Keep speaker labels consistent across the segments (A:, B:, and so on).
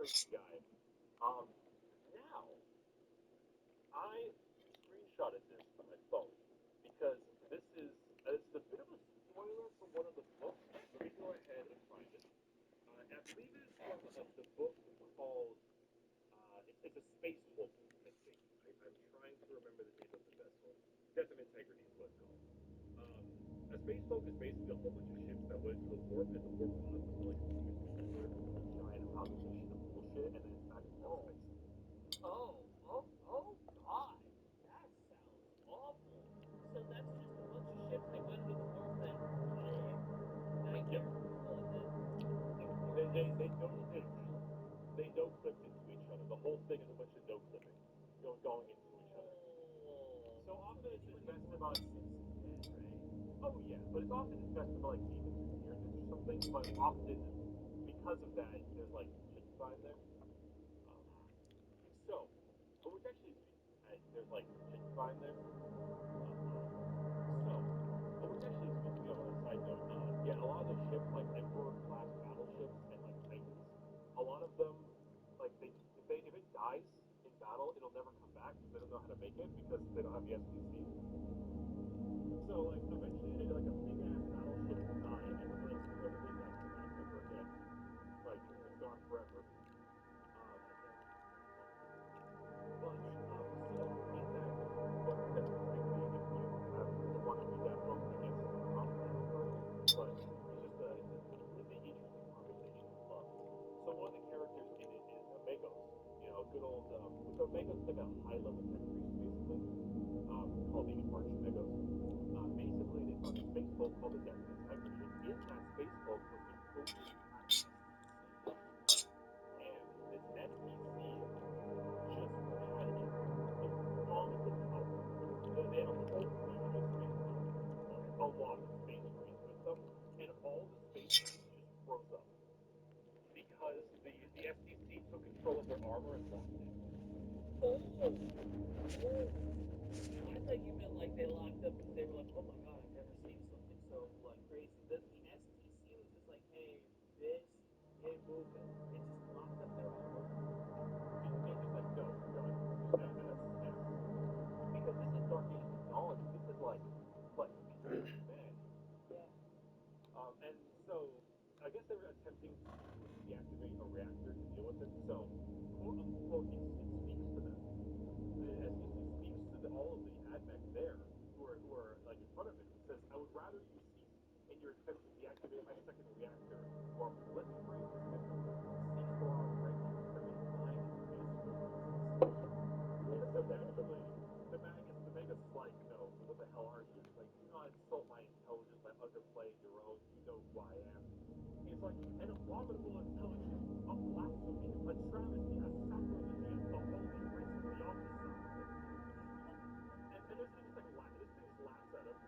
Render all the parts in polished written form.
A: crazy guy. Now I screenshotted this from my phone because it's a bit of a spoiler from one of the books. Let me go ahead and find it. I believe it is from the book called it's a space book, I think. I'm trying to remember the name of the vessel. Death of Integrity is what it's called. Um, a space boat is basically a whole bunch of ships that went into the warp, and the warp caused them to like continue to become a giant amalgamation of bullshit, and then it's back into space.
B: Oh, oh, God. That sounds awful. So that's just a bunch of ships that went into the warp that now
A: Yep.
B: people and then
A: They no clipped into each other. The whole thing is a bunch of no clipping going into each other. So often it's just best about oh yeah, but it's often it's best about like demons and weirdness or something. But often because of that, there's like shit fine there. Um, so, which actually there's like shit fine there. So, which actually speaking of on a side note, yeah, a lot of those ships like Emperor class battleships and like Titans, a lot of them like if it dies in battle, it'll never come back because they don't know how to make it because they don't have the SPC. So like eventually like a big ass battleship will die and then like never bring that back ever again. Like it's gone forever. But so in that book, that's basically if you want to read that book, I guess but it's just it's an interesting conversation of love. So one of the characters in it is Amigos. You know, good old so Amigos is like a high level tech priest basically, called the Archimegos. Basically they found a space boat called the Death of Integrity. In that space boat was an open and this NPC just had involuntary power. They had a whole fleet of space marines, a lot of space marines with them, and all the space marines just froze up because the STC took control of their armor and locked it.
B: Oh, I thought you meant like they locked up because they were like, oh my God, I've never seen something so like crazy. The STC was just like, hey, bitch, you ain't moving. They just locked up their armor.
A: Just like no, you're done. Because this is Dark Age technology. This is like man.
B: Yeah.
A: And so I guess they were attempting to deactivate a reactor to deal with it. So quote unquote, it speaks to them. The SEC speaks to all of the admech there who are like in front of it. It says, I would rather you cease in your attempt to deactivate my second reactor, or let me phrase this differently. Cease while I'm right here, turning mine into and so naturally, the Magus is like, no, what the hell are you? He's like, do not insult my intelligence by underplaying your own. You know who I am. He's like, an abominable intelligence, a blasphemy, a travesty, a sacrilege against the holy grace of the omniscient. And this thing just like this thing just laughs at him.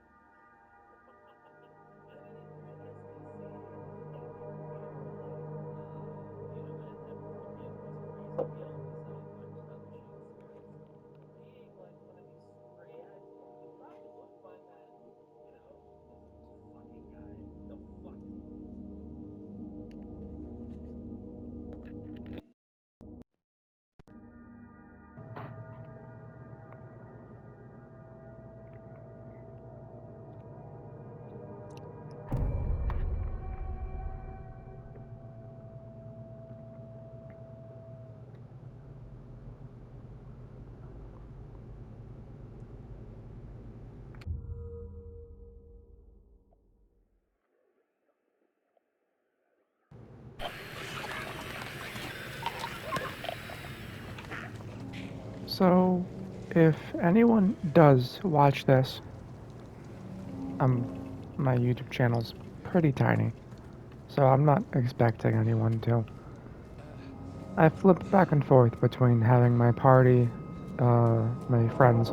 C: So, if anyone does watch this, my YouTube channel's pretty tiny, so I'm not expecting anyone to. I flip back and forth between having my party, my friends,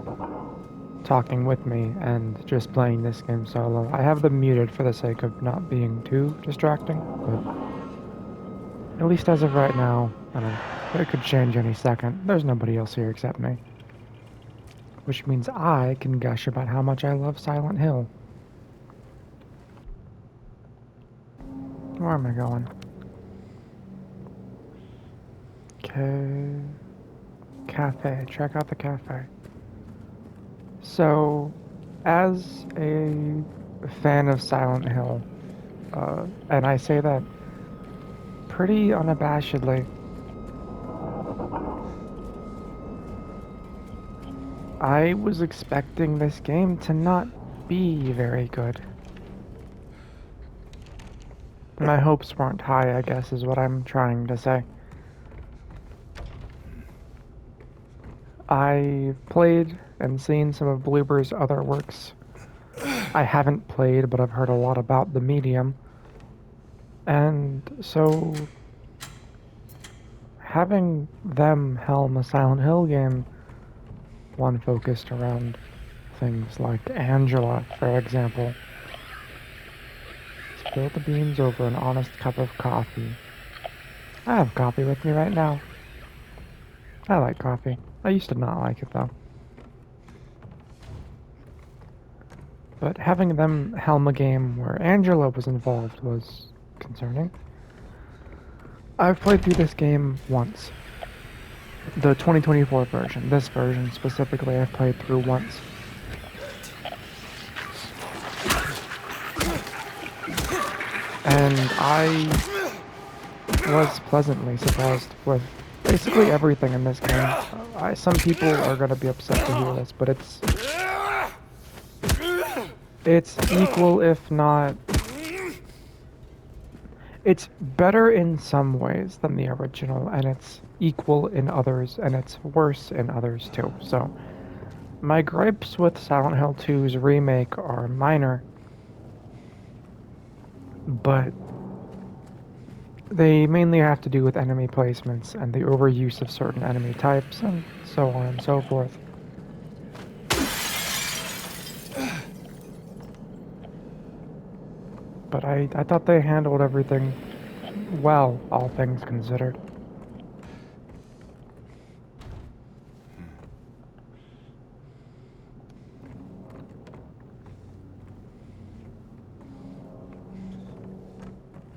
C: talking with me, and just playing this game solo. I have them muted for the sake of not being too distracting, but at least as of right now, I don't know, it could change any second. There's nobody else here except me. Which means I can gush about how much I love Silent Hill. Where am I going? Okay. Cafe. Check out the cafe. So, as a fan of Silent Hill, and I say that pretty unabashedly, I was expecting this game to not be very good. My hopes weren't high, I guess, is what I'm trying to say. I've played and seen some of Bloober's other works. I haven't played, but I've heard a lot about the medium. And so, having them helm a Silent Hill game, one focused around things like Angela, for example. Spill the beans over an honest cup of coffee. I have coffee with me right now. I like coffee. I used to not like it though. But having them helm a game where Angela was involved was concerning. I've played through this game once. The 2024 version. This version specifically I've played through once. And I was pleasantly surprised with basically everything in this game. Some people are going to be upset to hear this, but it's equal, if not... It's better in some ways than the original, and it's equal in others, and it's worse in others too. So, my gripes with Silent Hill 2's remake are minor, but they mainly have to do with enemy placements and the overuse of certain enemy types, and so on and so forth. But I thought they handled everything well, all things considered.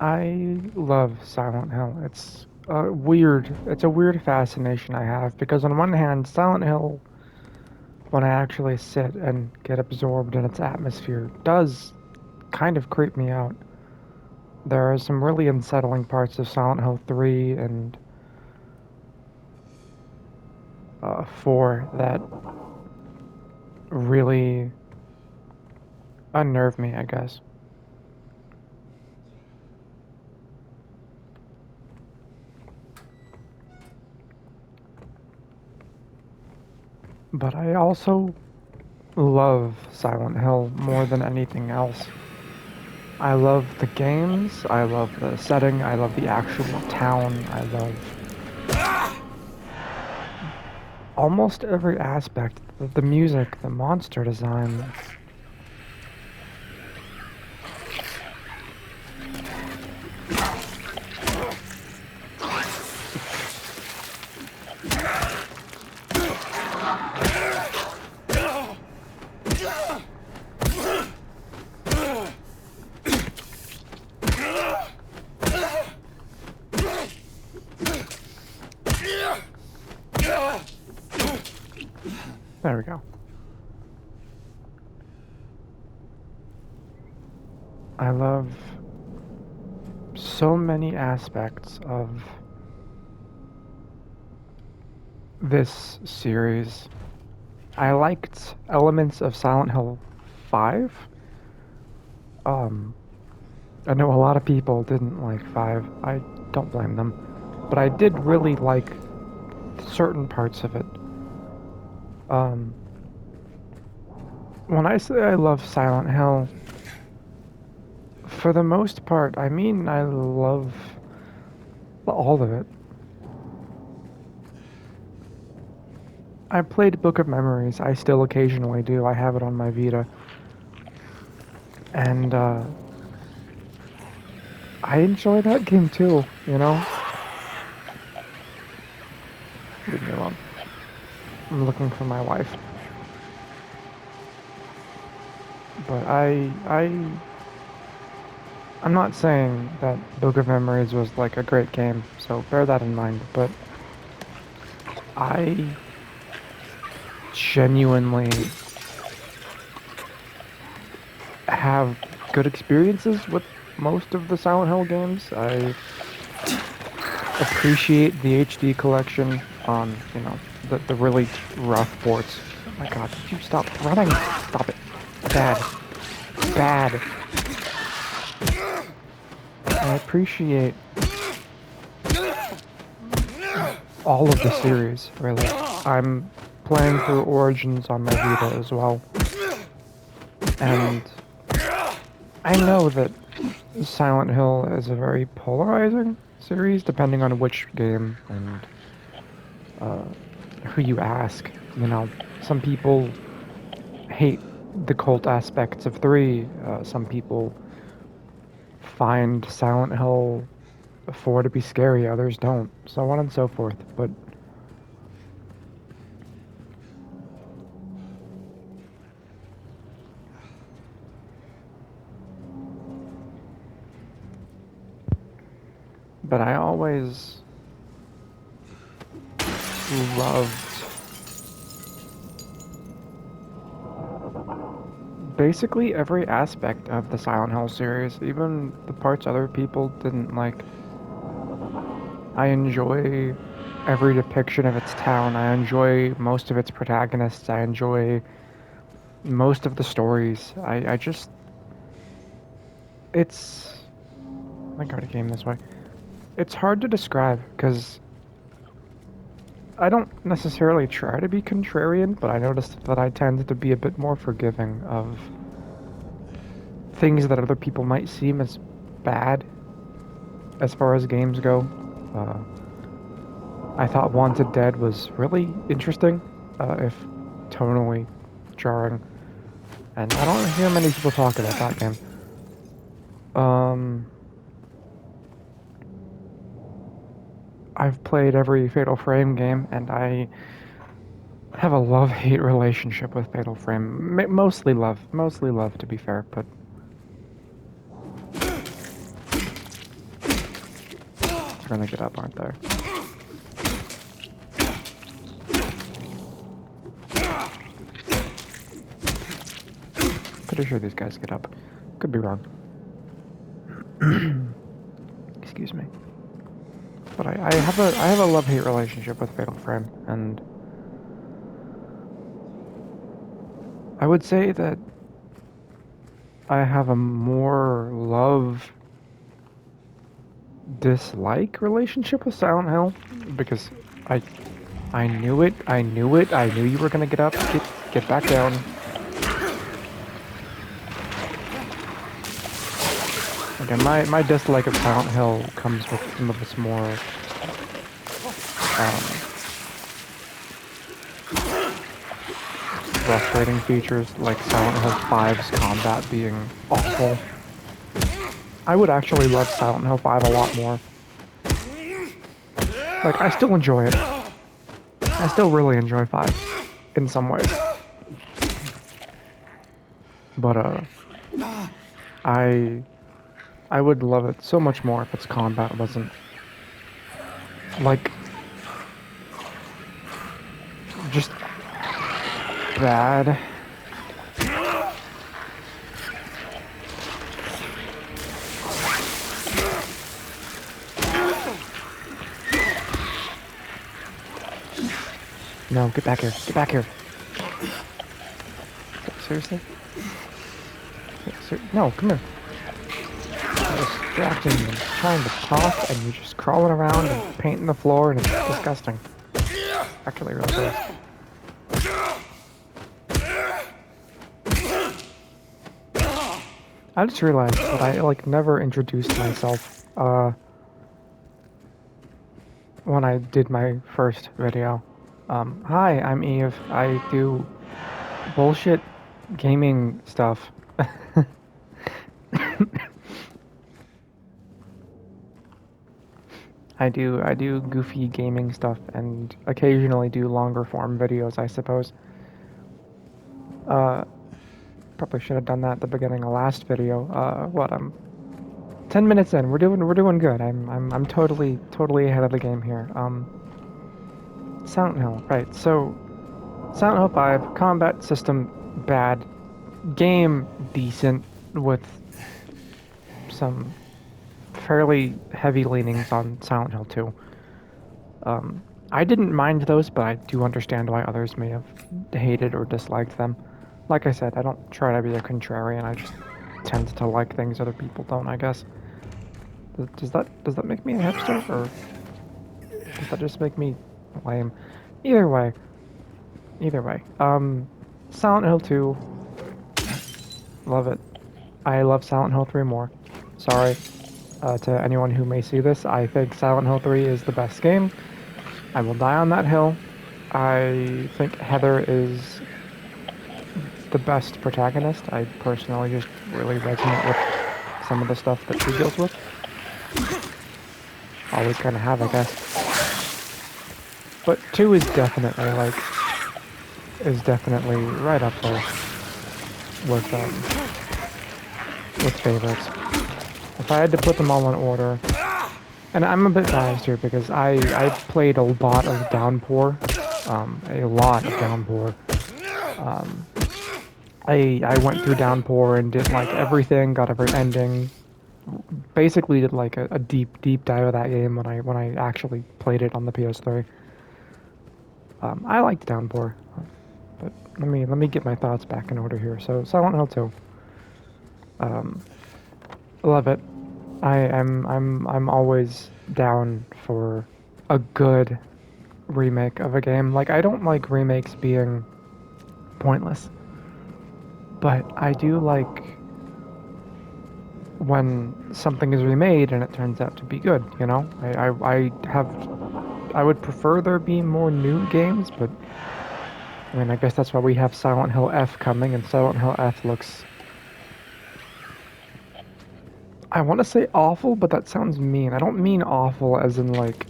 C: I love Silent Hill. It's a weird fascination I have because on one hand, Silent Hill, when I actually sit and get absorbed in its atmosphere, does kind of creep me out. There are some really unsettling parts of Silent Hill 3 and 4 that really unnerve me, I guess. But I also love Silent Hill more than anything else. I love the games, I love the setting, I love the actual town, I love almost every aspect. The music, the monster design. There we go. I love so many aspects of this series. I liked elements of Silent Hill 5. I know a lot of people didn't like 5. I don't blame them. But I did really like certain parts of it. When I say I love Silent Hill, for the most part, I mean I love all of it. I played Book of Memories. I still occasionally do. I have it on my Vita. And, I enjoy that game too, you know? Leave me alone. I'm looking for my wife. But I'm not saying that Book of Memories was like a great game, so bear that in mind, but I genuinely have good experiences with most of the Silent Hill games. I appreciate the HD collection on, the really rough ports. Oh my god, did you stop running? Stop it. Bad. Bad. I appreciate all of the series, really. I'm playing through Origins on my Vita as well. And I know that Silent Hill is a very polarizing series, depending on which game and who you ask. Some people hate the cult aspects of 3. Some people find Silent Hill 4 to be scary, others don't, so on and so forth. But I always loved basically every aspect of the Silent Hill series, even the parts other people didn't like. I enjoy every depiction of its town. I enjoy most of its protagonists. I enjoy most of the stories. I just. It's. I got a game this way. It's hard to describe because I don't necessarily try to be contrarian, but I noticed that I tend to be a bit more forgiving of things that other people might seem as bad as far as games go. I thought Wanted Dead was really interesting, if tonally jarring, and I don't hear many people talk about that game. I've played every Fatal Frame game, and I have a love-hate relationship with Fatal Frame. Mostly love, to be fair, but they're gonna get up, aren't they? Pretty sure these guys get up. Could be wrong. Excuse me. But I have a love-hate relationship with Fatal Frame, and I would say that I have a more love-dislike relationship with Silent Hill, because I knew it, I knew you were gonna get up, get back down. Again, my dislike of Silent Hill comes with some of its more frustrating features, like Silent Hill 5's combat being awful. I would actually love Silent Hill 5 a lot more. Like, I still enjoy it. I still really enjoy 5, in some ways. But, I would love it so much more if its combat wasn't, like, just bad. No, get back here. Get back here. Seriously? No, come here. You're distracting me, trying to talk, and you're just crawling around and painting the floor, and it's disgusting. Actually, really gross. I just realized that I, never introduced myself, when I did my first video. Hi, I'm Eve. I do bullshit gaming stuff. I do goofy gaming stuff and occasionally do longer form videos, I suppose. Probably should have done that at the beginning of last video. I'm 10 minutes in. We're doing good. I'm totally ahead of the game here. Silent Hill, right. So, Silent Hill 5, combat system bad, game decent with some fairly heavy leanings on Silent Hill 2. I didn't mind those, but I do understand why others may have hated or disliked them. Like I said, I don't try to be a contrarian. I just tend to like things other people don't, I guess. Does that make me a hipster, or does that just make me lame? Either way, either way. Silent Hill 2, love it. I love Silent Hill 3 more. Sorry to anyone who may see this. I think Silent Hill 3 is the best game. I will die on that hill. I think Heather is the best protagonist. I personally just really resonate with some of the stuff that she deals with. Always kind of have, I guess. But 2 is definitely right up there with favorites. If I had to put them all in order, and I'm a bit biased here because I played a lot of Downpour, a lot of Downpour. I went through Downpour and did like everything, got every ending. Basically, did like a deep dive of that game when I actually played it on the PS3. I liked Downpour, but let me get my thoughts back in order here. So Silent Hill 2, love it. I'm always down for a good remake of a game. Like I don't like remakes being pointless, but I do like when something is remade and it turns out to be good. You know, I would prefer there be more new games, but I mean I guess that's why we have Silent Hill F coming, and Silent Hill F looks. I want to say awful, but that sounds mean. I don't mean awful as in like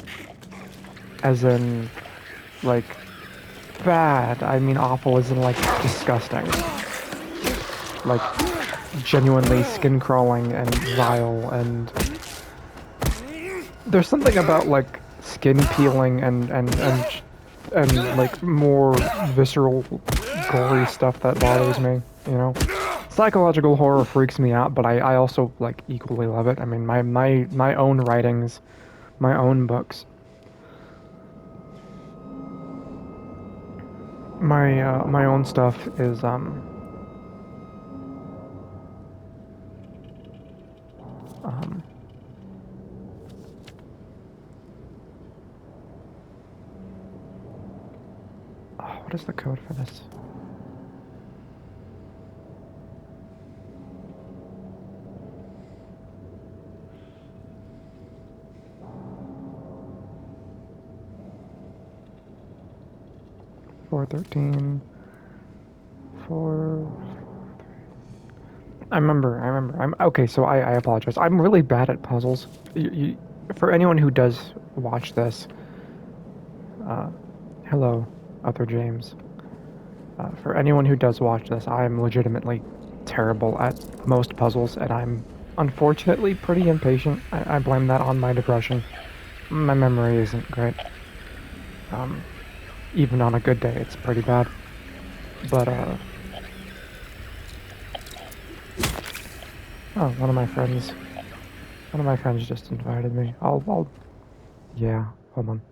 C: bad. I mean awful as in like disgusting. Like genuinely skin crawling and vile, and there's something about like skin peeling and like more visceral gory stuff that bothers me, you know. Psychological horror freaks me out, but I also like equally love it. I mean my own writings, my own books, my own stuff is um 'What is the code for this? $413. 4. I remember. I'm okay. So I apologize. I'm really bad at puzzles. For anyone who does watch this, hello, other James. For anyone who does watch this, I'm legitimately terrible at most puzzles, and I'm unfortunately pretty impatient. I blame that on my depression. My memory isn't great. Even on a good day, it's pretty bad. But, oh, one of my friends just invited me. Yeah, hold on.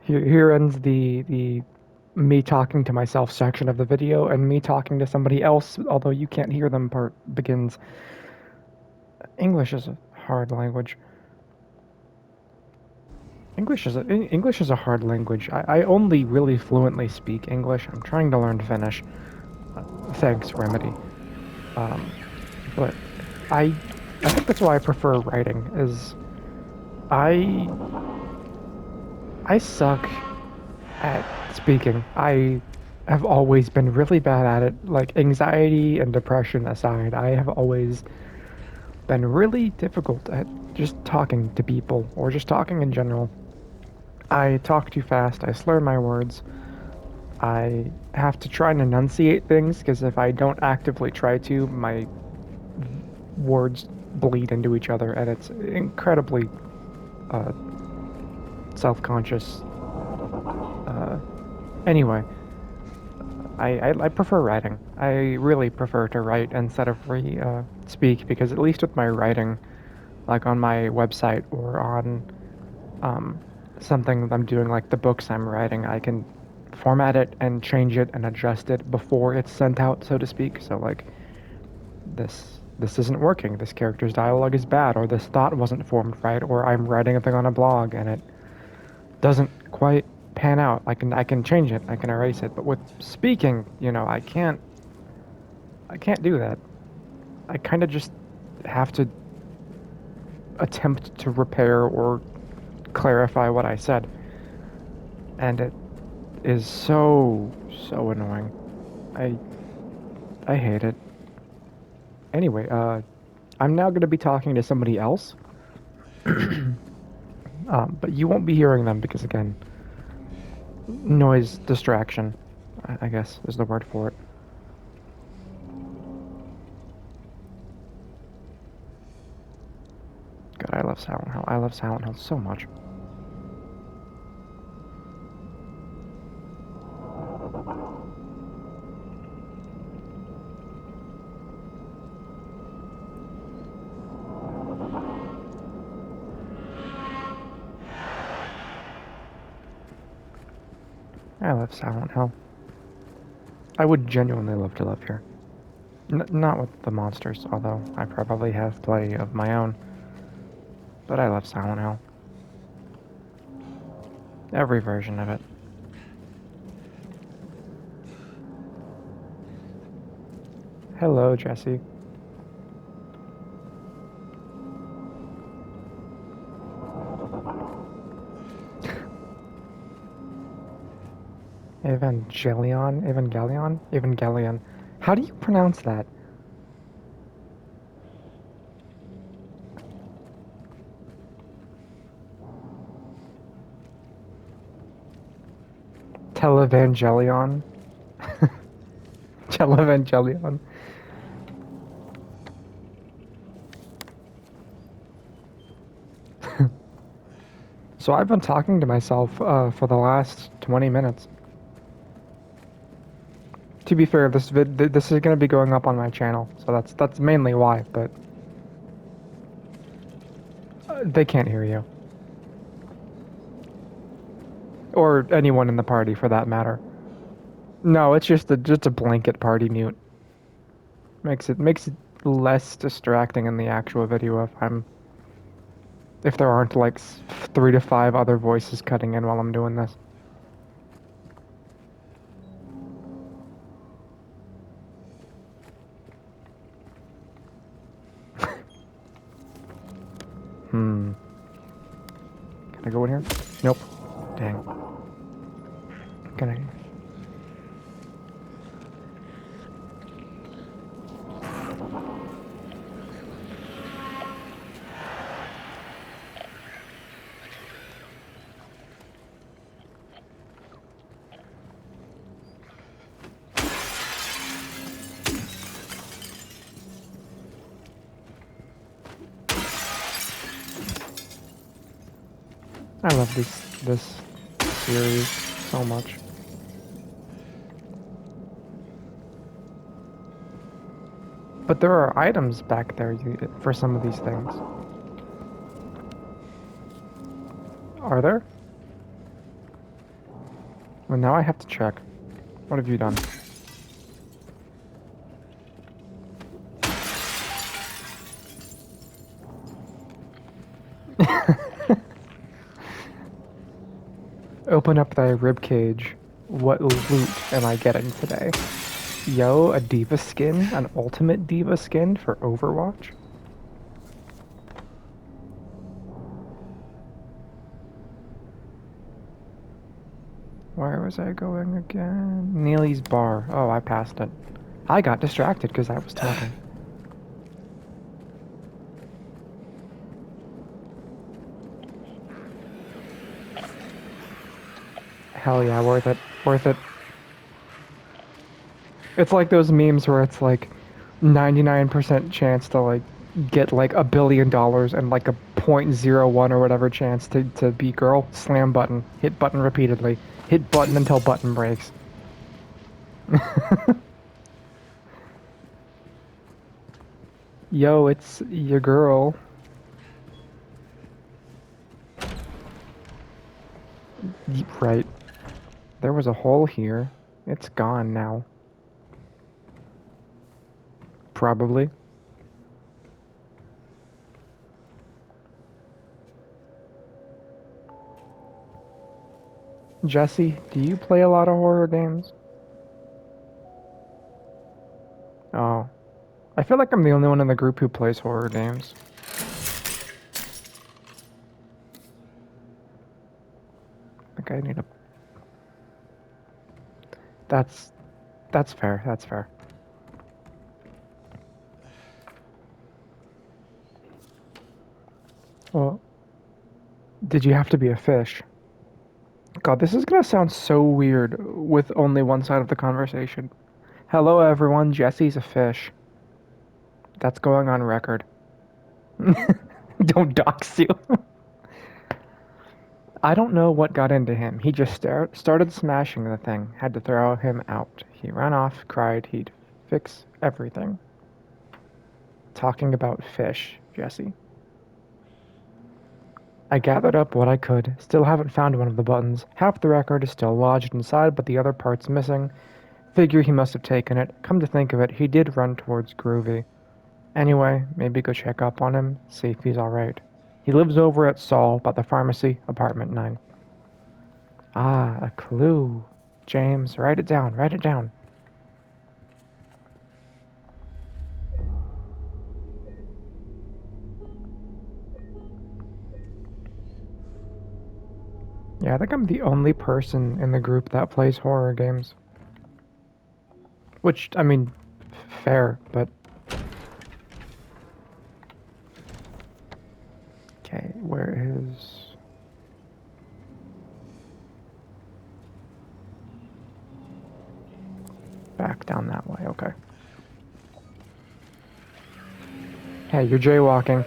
C: Here ends the me talking to myself section of the video, and me talking to somebody else, although you can't hear them, part begins. English is a hard language. English is a hard language. I only really fluently speak English. I'm trying to learn Finnish. Thanks, Remedy. But I think that's why I prefer writing. Is I suck at speaking. I have always been really bad at it. Like anxiety and depression aside, I have always been really difficult at just talking to people or just talking in general. I talk too fast. I slur my words. I have to try and enunciate things because if I don't actively try to, my words bleed into each other, and it's incredibly self-conscious. Anyway, I prefer writing. I really prefer to write instead of speak, because at least with my writing, like on my website or on um, something I'm doing, like the books I'm writing, I can format it and change it and adjust it before it's sent out, so to speak. So like this isn't working. This character's dialogue is bad, or this thought wasn't formed right, or I'm writing a thing on a blog and it doesn't quite pan out. I can change it. I can erase it. But with speaking, I can't do that. I kind of just have to attempt to repair or clarify what I said. And it is so annoying. I I hate it. Anyway, I'm now going to be talking to somebody else. But you won't be hearing them because, again, noise distraction, I guess is the word for it. God, I love Silent Hill. I love Silent Hill so much. I love Silent Hill. I would genuinely love to live here. Not with the monsters, although I probably have plenty of my own. But I love Silent Hill. Every version of it. Hello, Jesse. Evangelion. How do you pronounce that? Televangelion? Televangelion. So I've been talking to myself for the last 20 minutes. To be fair, this is going to be going up on my channel, so that's mainly why. But they can't hear you, or anyone in the party for that matter. No, it's just a blanket party mute. Makes it less distracting in the actual video if there aren't like 3 to 5 other voices cutting in while I'm doing this. Can I go in here? Nope. Dang. Can I? I love this series so much. But there are items back there for some of these things. Are there? Well, now I have to check. What have you done? Open up thy ribcage. What loot am I getting today? Yo, a diva skin? An ultimate diva skin for Overwatch? Where was I going again? Neely's bar. Oh, I passed it. I got distracted because I was talking. Hell yeah, worth it. Worth it. It's like those memes where it's like 99% chance to like get like $1 billion and like a 0.01 or whatever chance to beat girl. Slam button. Hit button repeatedly. Hit button until button breaks. Yo, it's your girl. Right. There was a hole here. It's gone now. Probably. Jesse, do you play a lot of horror games? Oh. I feel like I'm the only one in the group who plays horror games. I think I need a... That's fair, that's fair. Well, did you have to be a fish? God, this is gonna sound so weird with only one side of the conversation. Hello everyone, Jesse's a fish. That's going on record. Don't dox you. I don't know what got into him. He just started smashing the thing. Had to throw him out. He ran off, cried he'd fix everything. Talking about fish, Jesse. I gathered up what I could. Still haven't found one of the buttons. Half the record is still lodged inside, but the other part's missing. Figure he must have taken it. Come to think of it, he did run towards Groovy. Anyway, maybe go check up on him, see if he's alright. He lives over at Saul, by the pharmacy, apartment 9. Ah, a clue. James, write it down, write it down. Yeah, I think I'm the only person in the group that plays horror games. Which, I mean, fair, but... Okay, where is... Back down that way, okay. Hey, you're jaywalking.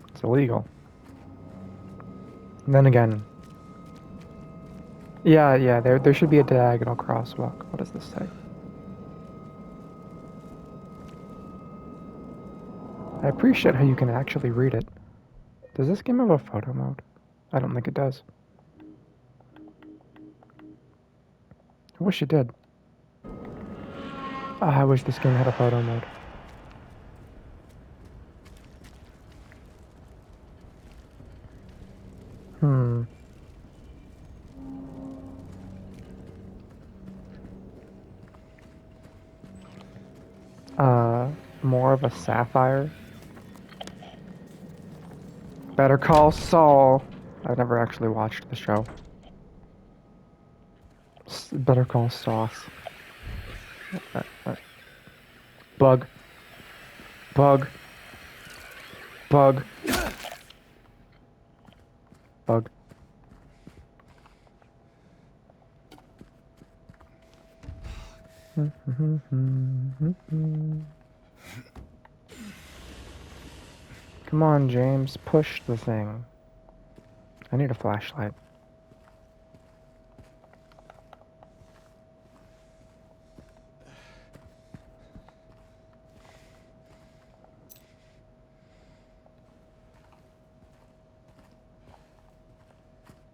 C: It's illegal. And then again... Yeah, there should be a diagonal crosswalk. What does this say? I appreciate how you can actually read it. Does this game have a photo mode? I don't think it does. I wish it did. I wish this game had a photo mode. Hmm. More of a sapphire. Better Call Saul. I've never actually watched the show. Better Call Sauce. Bug. Bug. Bug. Bug. Come on, James. Push the thing. I need a flashlight.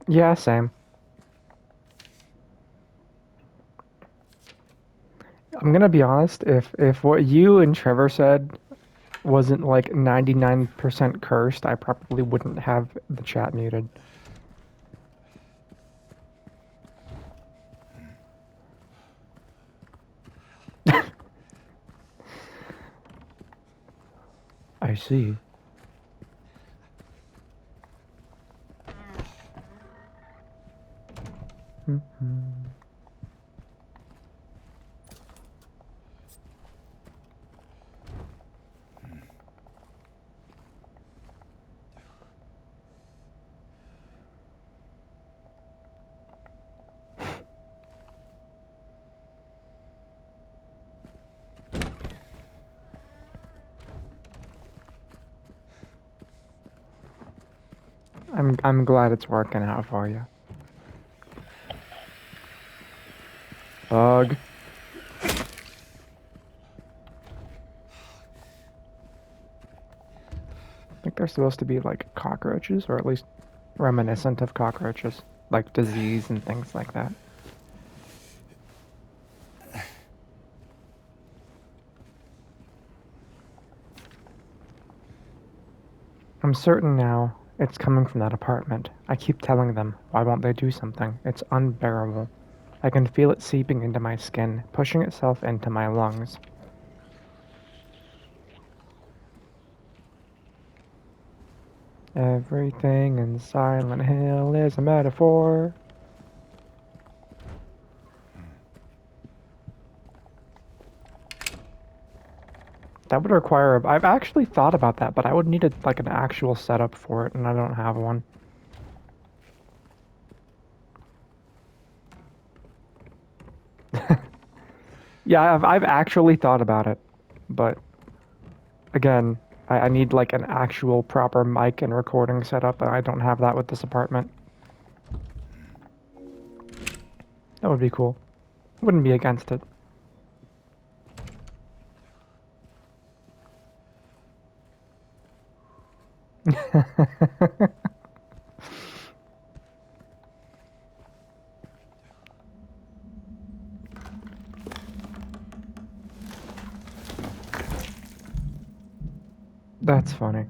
C: Yeah, same. I'm gonna be honest, if what you and Trevor said wasn't like 99% cursed, I probably wouldn't have the chat muted. I see. I'm glad it's working out for you. Bug. I think they're supposed to be like cockroaches, or at least reminiscent of cockroaches, like disease and things like that. I'm certain now it's coming from that apartment. I keep telling them, why won't they do something? It's unbearable. I can feel it seeping into my skin, pushing itself into my lungs. Everything in Silent Hill is a metaphor. That would require. I've actually thought about that, but I would need like an actual setup for it, and I don't have one. Yeah, I've actually thought about it, but again, I need like an actual proper mic and recording setup, and I don't have that with this apartment. That would be cool. Wouldn't be against it. That's funny.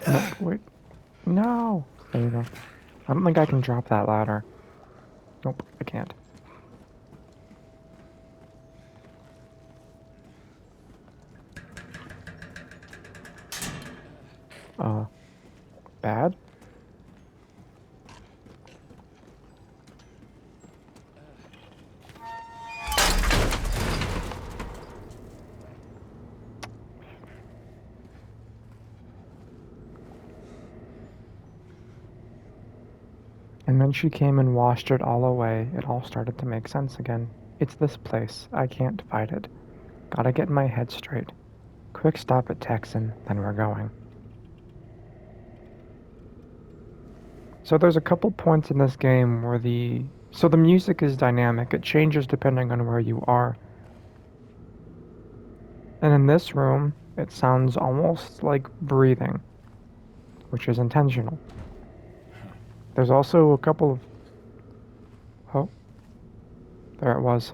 C: No, wait. No! There you go. I don't think I can drop that ladder. Nope, I can't. Bad? And then she came and washed it all away. It all started to make sense again. It's this place. I can't fight it. Gotta get my head straight. Quick stop at Texan, then we're going. So there's a couple points in this game where the music is dynamic. It changes depending on where you are. And in this room, it sounds almost like breathing, which is intentional. There's also a couple of... Oh, there it was.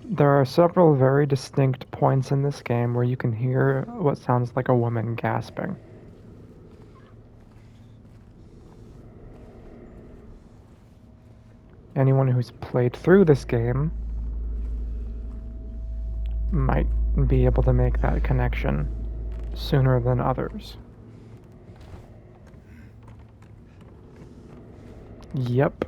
C: There are several very distinct points in this game where you can hear what sounds like a woman gasping. Anyone who's played through this game might be able to make that connection sooner than others. Yep.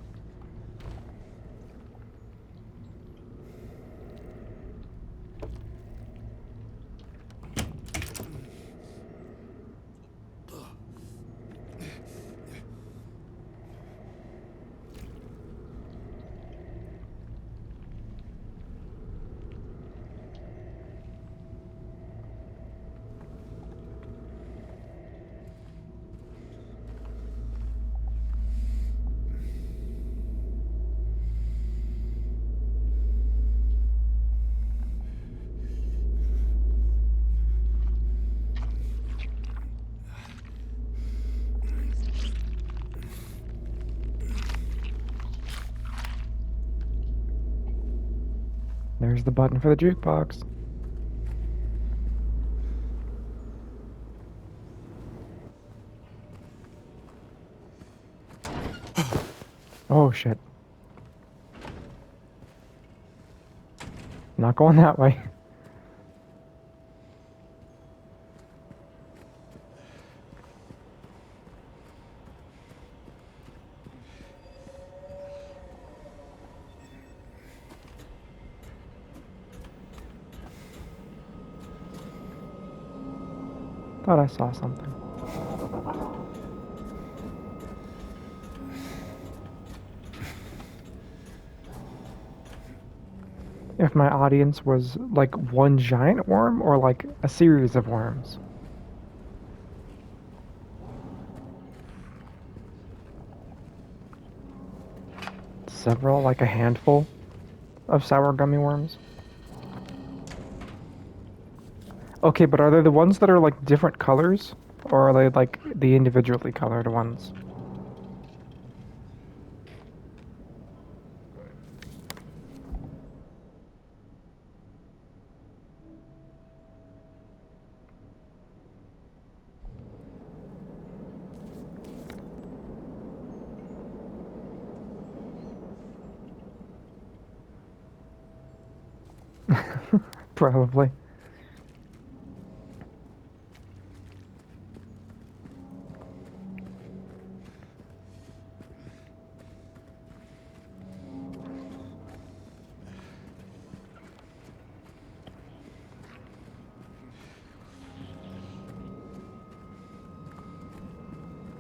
C: There's the button for the jukebox. Oh shit. Not going that way. Thought I saw something. If my audience was like one giant worm or like a series of worms. Several, like a handful of sour gummy worms. Okay, but are they the ones that are like different colors? Or are they like the individually colored ones? Probably.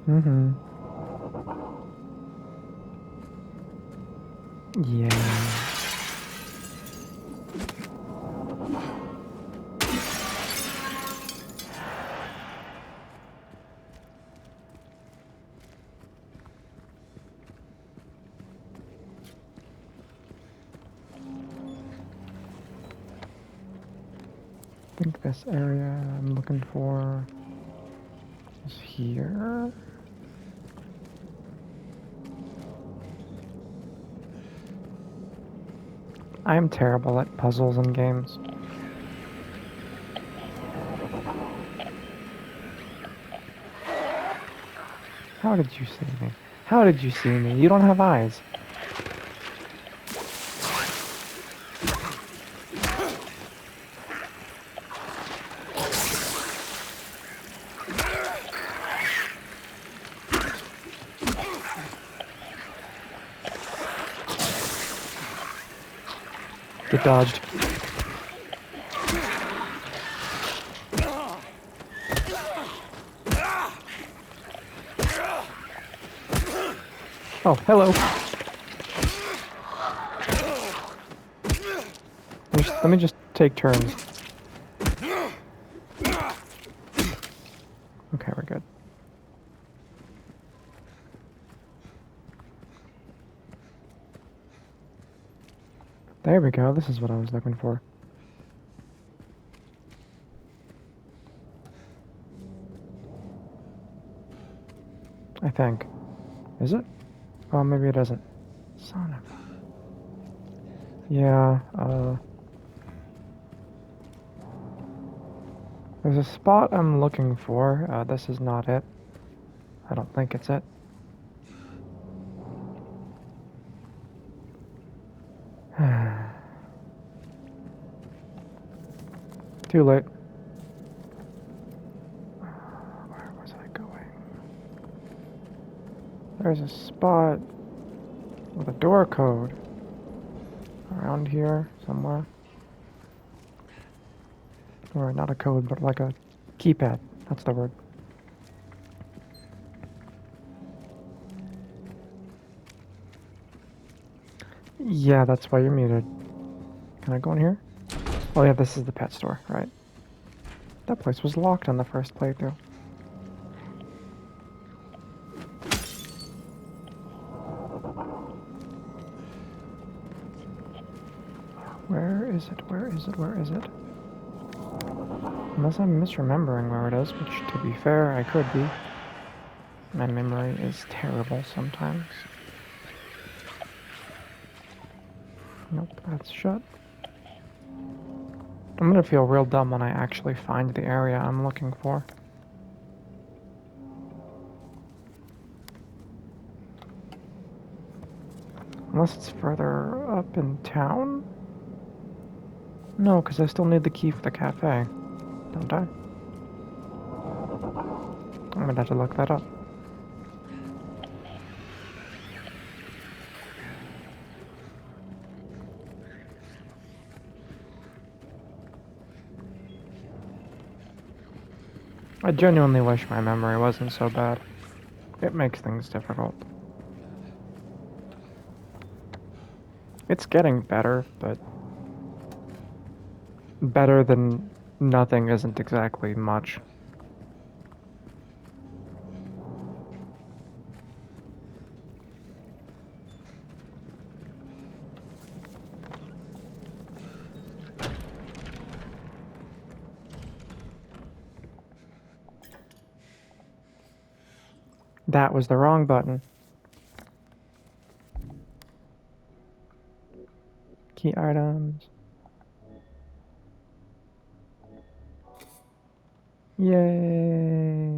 C: Mm-hmm. Yeah. I think this area I'm looking for is here. I am terrible at puzzles and games. How did you see me? How did you see me? You don't have eyes. Get dodged. Oh, hello. Let me just take turns. Okay, we're good. There we go. This is what I was looking for. I think. Is it? Oh, maybe it isn't. Son of... Yeah, there's a spot I'm looking for. This is not it. I don't think it's it. Too late. Where was I going? There's a spot with a door code around here somewhere. Or not a code, but like a keypad. That's the word. Yeah, that's why you're muted. Can I go in here? Oh yeah, this is the pet store, right? That place was locked on the first playthrough. Where is it? Where is it? Where is it? Unless I'm misremembering where it is, which, to be fair, I could be. My memory is terrible sometimes. Nope, that's shut. I'm gonna feel real dumb when I actually find the area I'm looking for. Unless it's further up in town? No, because I still need the key for the cafe. Don't I? I'm gonna have to look that up. I genuinely wish my memory wasn't so bad. It makes things difficult. It's getting better, but better than nothing isn't exactly much. That was the wrong button. Key items. Yay!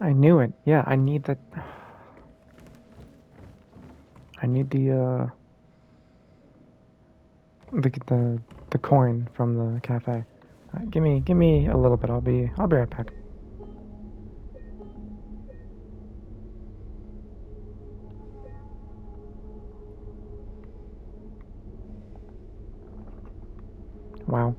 C: I knew it. Yeah, I need the. I need the coin from the cafe. Give me a little bit. I'll be right back. Wow.